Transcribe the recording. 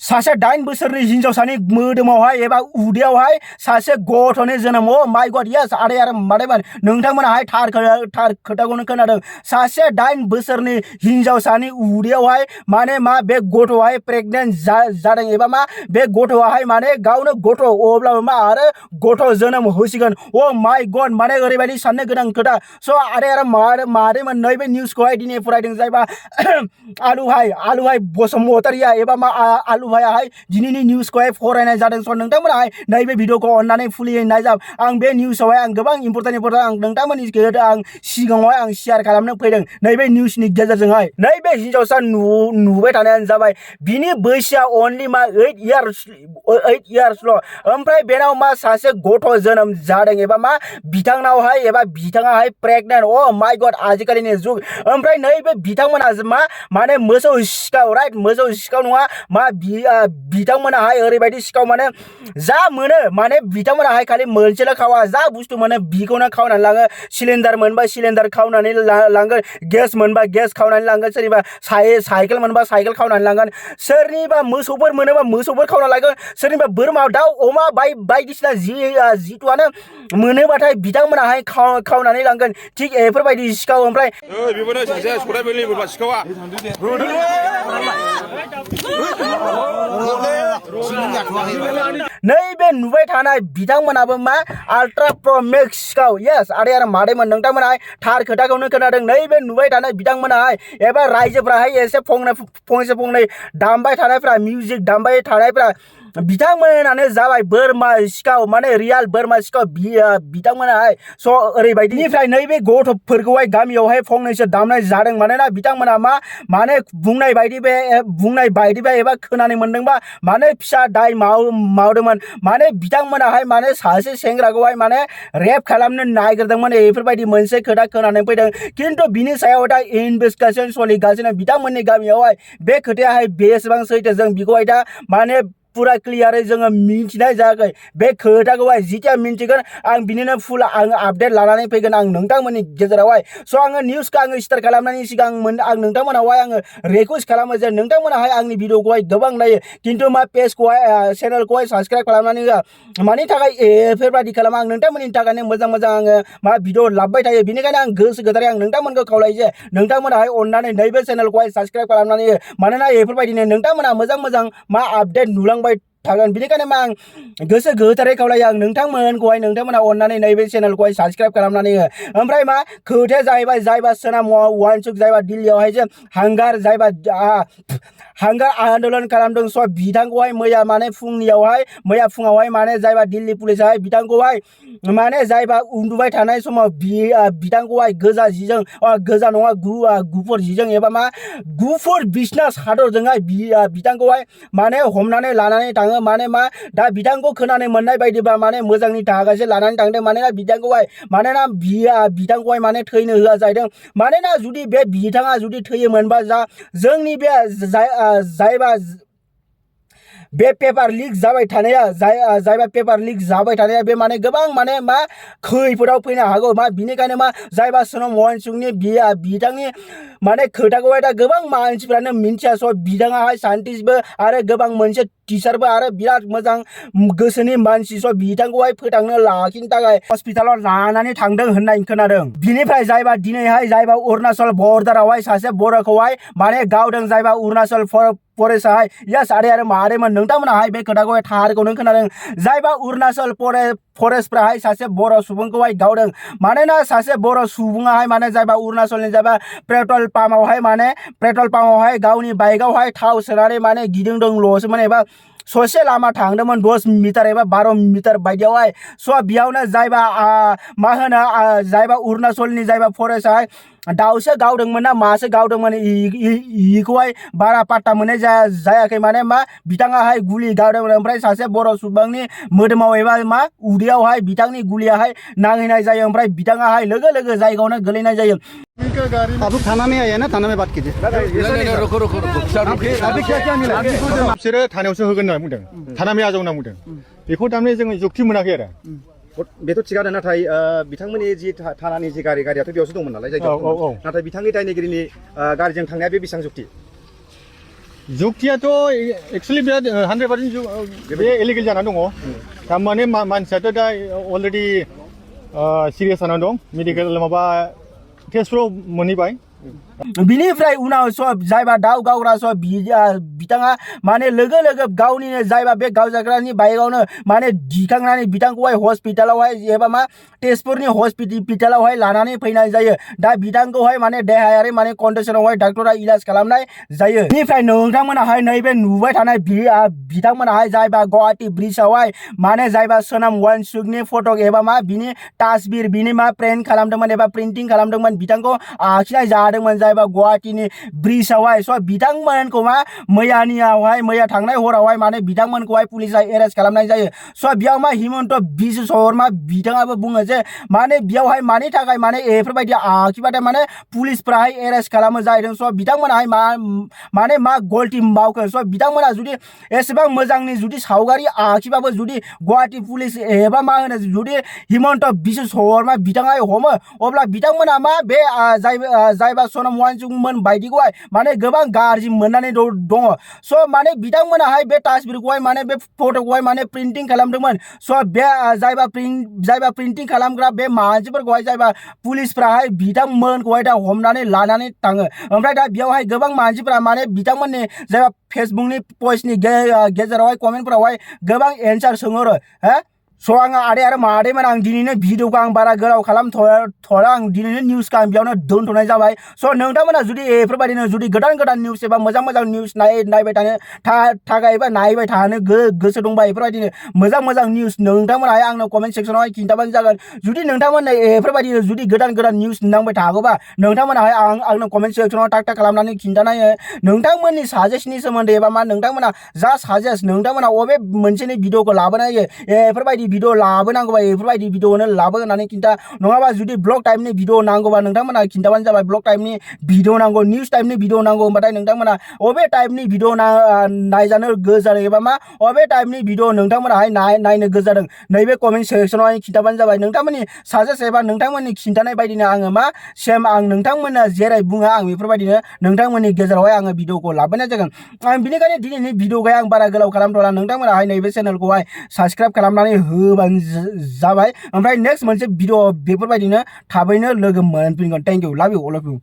सासे 8 बोसोरनि हिनजावसानि मोदोमावहाय एबा उदैयावहाय सासे गथ'नि जोनोम माय गड यस आदै आरो मादैमोन नोंथांमोनाहाय थार खोथाखौनो खोनादों सासे 8 बोसोरनि हिनजावसानि उदैयावहाय माने मा बे गथ'आहाय प्रेगनेन्ट जादों एबा मा बे गथ'आहाय माने गावनो गथ' अब्लाबो मा आरो गथ' जोनोम होसिगोन माय गड माने ओरैबायदि साननो गोनां खोथा स' आदै आरो मादैमोन नैबे निउसखौहाय दिनै फरायदों जायबा आलुहाय बसुमतारिया एबा मा आलुहाय दिनैनि निउसखौहाय फरायनाय जादों स' नोंथांमोनाहाय नैबे भिडिअखौ अननानै फुलियै नायजाब आं बे निउसआवहाय आं गोबां इम्पर्टेन्ट आं नोंथांमोननि आं सिगाङावहाय आं शेयार खालामनो फैदों नैबे निउसनि गेजेरजोंहाय नैबे हिनजावसा नुबाय थानायानो जाबाय बिनि बैसोआ अनलि मा 8 इयार्सल' ओमफ्राय बेनाव मा सासे गथ' जोनोम जादों एबा मा बिथांनावहाय एबा बिथाङाहाय प्रेगनेन्ट माय गड आजिखालिनि जुग ओमफ्राय नैबे बिथांमोना माने मोसौ सिखाव राइट मोसौ सिखाव नङा मा बिथांमोनाहाय ओरैबायदि सिखाव माने जा मोनो माने बिथांमोनाहाय खालि मोनसेल' खावा जा बुस्थु मोनो बिखौनो खावनानै लाङो सिलिन्डार मोनबा सिलिन्डार खावनानै लांगोन गेस मोनबा गेस खावनानै लांगोन सोरनिबा साइकेल मोनबा साइकेल खावनानै लांगोन सोरनिबा मोसौफोर मोनोबा मोसौफोर खावना लागोन सोरनिबा बोरमा दाउ अमा बायदिसिना जिथुआनो मोनोबाथाय बिथांमोनाहाय खावनानै लांगोन थिग बेफोरबायदि सिखाव ओमफ्राय नैबे नुबाय थानाय बिथांमोनाबो मा आल्ट्रा प्र मेक्स सिखाव यस आदै आरो मादैमोन नोंथांमोनाहाय थार खोथाखौनो खोनादों नैबे नुबाय थानाय बिथांमोनाहाय एबा रायजोफ्राहाय एसे फंसे दामबाय थानायफ्रा मिउजिक दामबाय थानायफ्रा बिथांमोनानो जाबाय बोरमा सिखाव माने रियेल बोरमा सिखाव बिथांमोनाहाय स' ओरैबायदिनिफ्राय नैबे गथ'फोरखौहाय गामियावहाय फंनैसो दामनाय जादों मानोना बिथांमोना मा माने बुंनाय बायदिबा एबा खोनानो मोनदोंबा माने फिसा दाय मावदोंमोन माने बिथांमोनाहाय माने सासे सेंग्राखौहाय माने रेप खालामनो नागिरदोंमोन बेफोरबायदि मोनसे खोथा खोनानै फैदों खिन्थु बिनि सायाव दा इनभेस्टिगेसन सोलिगासिनो बिथांमोननि गामियावहाय बे खोथायाहाय बेसेबां सैथो जों बेखौहाय दा माने पुरा क्लियारै जोङो मिथिनाय जायाखै बे खोथाखौहाय जिथिया मिथिगोन आं बिनिनो फुल आङो आपडेट लानानै फैगोन आं नोंथांमोननि गेजेरावहाय स' आङो निउसखौ आङो स्टार्ट खालामनायनि सिगां आं नोंथांमोनावहाय आङो रिक्वेस्ट खालामो जे नोंथांमोनाहाय आंनि भिडिअखौहाय गोबां नायो खिन्थु मा पेजखौहाय चेनेलखौहाय साबस्क्राइब खालामनानै होआ मानि थाखाय बेफोरबायदि खालामो आं नोंथांमोननि थाखायनो मोजां आङो मा भिडिअ लाबोबाय थायो बेनिखायनो आं गोसो गोथारै आं नोंथांमोनखौ खावलायो जे नोंथांमोनाहाय अननानै नैबे चेनेलखौहाय साबस्क्राइब खालामनानै हो मानोना बेफोरबायदिनो नोंथांमोना मोजां मा आपडेट नुलांबाय थागोन बेनिखायनो मा आं गोसो गोथारै खावलायो आं नोंथांमोनखौहाय नोंथांमोना अननानै नैबे चेनेलखौहाय साबस्क्राइब खालामनानै हो ओमफ्राय मा खोथाया जाहैबाय जायबा सोनाब वानसुक जायबा दिल्लीयावहाय जे हांगार आन्दलन खालामदों स' बिथांखौहाय मैया फुङावहाय माने जायबा दिल्ली पुलिसाहाय बिथांखौहाय माने जायबा उन्दुबाय थानाय समाव बिथांखौहाय गोजा नङा गुफुर जिजों एबा मा गुफुर बिसना सादरजोंहाय बिथांखौहाय माने हमनानै लानानै थाङो माने मा दा बिथांखौ खोनानो मोननाय बायदिबा माने मोजांनि थाखायसो लानानै थांदों मानोना बिथांखौहाय माने थैनो होआ जाहैदों मानोना जुदि बे बिथाङा जुदि थैयोमोनबा जोंनि बे जायबा बे पेपार लिक जाबाय थानाया जायबा पेपार लिक जाबाय थानाया बे माने गोबां माने मा खैफोदाव फैनो हागौ मा बिनिखायनो मा जायबा सोनाब वानसुकनि बिथांनि माने खोथाखौहाय दा गोबां मानसिफ्रानो मिन्थिया स' बिथाङाहाय साइन्टिस्टबो आरो गोबां मोनसे टिचारबो आरो बिराद मोजां गोसोनि मानसि स' बिथांखौहाय फोथांनो लाखिनो थाखाय हस्पिटालाव लानानै थांदों होननाय खोनादों बिनिफ्राय जायबा दिनैहाय जायबा अरुणाचल बर्डारावहाय सासे बर'खौहाय माने गावदों जायबा अरुणाचल फरेस्टआहाय यस आदै आरो मादैमोन नोंथांमोनाहाय बे खोथाखौहाय थारखौनो खोनादों जायबा अरुणाचल फरेस्टफ्राहाय सासे बर' सुबुंखौहाय गावदों मानोना सासे बर' सुबुङाहाय माने जायबा अरुणाचलनि जायबा पेट्रल पाम्पआवहाय गावनि बाइकआवहाय थाव सोनानै माने गिदिंदोंल'सोमोन एबा ससे लामा थांदोंमोन 10 मिटार एबा 12 मिटार बायदियावहाय स' बेयावनो जायबा जायबा अरुणाचलनि जायबा फरेस्टआहाय दाउसो गावदोंमोन ना मासो गावदोंमोन इखौहाय बारा पात्ता मोननाय जायाखै माने मा बिथाङाहाय गुलि गावदोंमोन ओमफ्राय सासे बर' सुबुंनि मोदोमाव एबा मा उदैयावहाय बिथांनि गुलियाहाय नांहैनाय जायो ओमफ्राय बिथाङाहाय लोगो जायगायावनो गोलैनाय जायो आप लोग थाना में आए हैं ना थाना में बात कीजिए बिसोरो थानायावसो होगोन होनना बुंदों थाना में आजाव होनना बुंदों बेखौ थारमाने जोङो जुक्ति मोनाखै आरो बेथ' थिगानो नाथाय बिथांमोननि जि थानानि जि गारियाथ' बेयावसो दंमोन नालाय जायगायाव नाथाय बिथांनि दायनिगिरिनि गारिजों थांनाया बे बेसेबां जुक्ति जुक्तियाथ' एक्सुवेलि बिराद 100% बे इलिगेल जानानै दङ थारमाने मानसियाथ' दा अलरेडि सिरियास जानानै दं मेडिकेल माबा टेस्टफ्राव मोनहैबाय बिनिफ्राय उनाव सब जायबा दाउ गावग्रा सब बिथाङा माने लोगो लोगो गावनिनो जायबा बे गावजाग्रानि बाइकआवनो माने दिखांनानै बिथांखौहाय हस्पिटालावहाय एबा मा तेजपुरनि हस्पिटालावहाय लानानै फैनाय जायो दा बिथांखौहाय माने देहायारि माने कन्डिसनावहाय डाक्टरा इलाज खालामनाय जायो बेनिफ्राय नोंथांमोनाहाय नैबे नुबाय थानाय बिथांमोनाहाय जायबा गुवाहाटी ब्रिजआवहाय माने जायबा सोनाम वानसुकनि फट' एबा मा बिनि तासबिर बिनि मा प्रिन्ट खालामदोंमोन एबा प्रिन्टिं खालामदोंमोन बिथांखौ आखिनाय जादोंमोन जायबा गुवाहाटीनि ब्रिजआवहाय स' बिथांमोनखौ मा मैया थांनाय हरावहाय माने बिथांमोनखौहाय पुलिसा एरेस्ट खालामनाय जायो स' बेयाव मा हिमन्त बिश्व शर्मा बिथाङाबो बुङो जे माने बेयावहाय मानि थाखाय माने बेफोरबायदि आखिबाथाय माने पुलिसफोराहाय एरेस्ट खालामो जाहैदों स' बिथांमोनाहाय माने मा गलति मावखो स' बिथांमोना जुदि एसेबां मोजांनि जुदि सावगारि आखिबाबो जुदि गुवाहाटी पुलिस एबा मा होनो जुदि हिमन्त बिश्व शर्मा बिथाङा हमो अब्ला बिथांमोना मा बे जायबा सोनाम वानसुकमोन बायदिखौहाय माने गोबां गाज्रि मोननानै दङ स' माने बिथांमोनाहाय बे तासबिरखौहाय माने बे फट'खौहाय माने प्रिन्टिं खालामदोंमोन स' बे जायबा प्रिन्टिं खालामग्रा बे मानसिफोरखौहाय जायबा पुलिसफ्राहाय बिथांमोनखौहाय दा हमनानै लानानै थाङो ओमफ्राय दा बेयावहाय गोबां मानसिफोरा माने बिथांमोननि जायबा फेसबुकनि पस्टनि गेजेरावहाय कमेन्टफोरावहाय गोबां एन्सार सोंहरो हो स' आङो आदै आरो मादैमोन आं दिनैनो भिडिअखौ आं बारा गोलाव खालामथ'ला आं दिनैनो निउसखौ आं बेयावनो दोनथ'नाय जाबाय स' नोंथांमोना जुदि बेफोरबायदिनो जुदि गोदान निउस एबा मोजां निउस नायबाय थानो थाखाय एबा नायबाय थानो गोसो दंबा बेफोरबायदिनो मोजां निउस नोंथांमोनाहाय आंनो कमेन्ट सेक्सनावहाय खिन्थाबानो जागोन जुदि नोंथांमोननो बेफोरबायदिनो जुदि गोदान निउस नांबाय थागौबा नोंथांमोनाहाय आंनो कमेन्ट सेक्सनाव टाक खालामनानै खिन्थानाय नोंथांमोननि साजेस्टनि सोमोन्दै एबा मा नोंथांमोना जा साजेस्ट नोंथांमोना अबे मोनसेनि भिडिअखौ लाबोनो हायो बेफोरबायदि भिडिअ लाबोनांगौबा बेफोरबायदि भिडिअनो लाबो होननानै खिन्था नङाबा जुदि ब्लग टाइपनि भिडिअ नांगौबा नोंथांमोना खिन्थाबानो जाबाय ब्लग टाइपनि भिडिअ नांगौ निउस टाइपनि भिडिअ नांगौ होनबाथाय नोंथांमोना अबे टाइपनि भिडिअ नायजानो गोसो जादों एबा मा अबे टाइपनि भिडिअ नोंथांमोनाहाय नायनो गोसो जादों नैबे कमेन्ट सेक्सनावहाय खिन्थाबानो जाबाय नोंथांमोननि साजेस्ट एबा नोंथांमोननि खिन्थानाय बायदिनो आङो मा सेम आं नोंथांमोना जेरै बुङो आं बेफोरबायदिनो नोंथांमोननि गेजेरावहाय आङो भिडिअखौ लाबोनाय जागोन आं बिनिखायनो दिनैनि भिडिअखौहाय आं बारा गोलाव खालामथ'ला नोंथांमोनाहाय नैबे चेनेलखौहाय साबस्क्राइब खालामनानै होबानो जाबाय ओमफ्राय नेक्स्ट मोनसे भिडिअ बेफोरबायदिनो थाबैनो लोगो मोनफिनगोन थेंक इउ लाभ इउ अल अफ इउ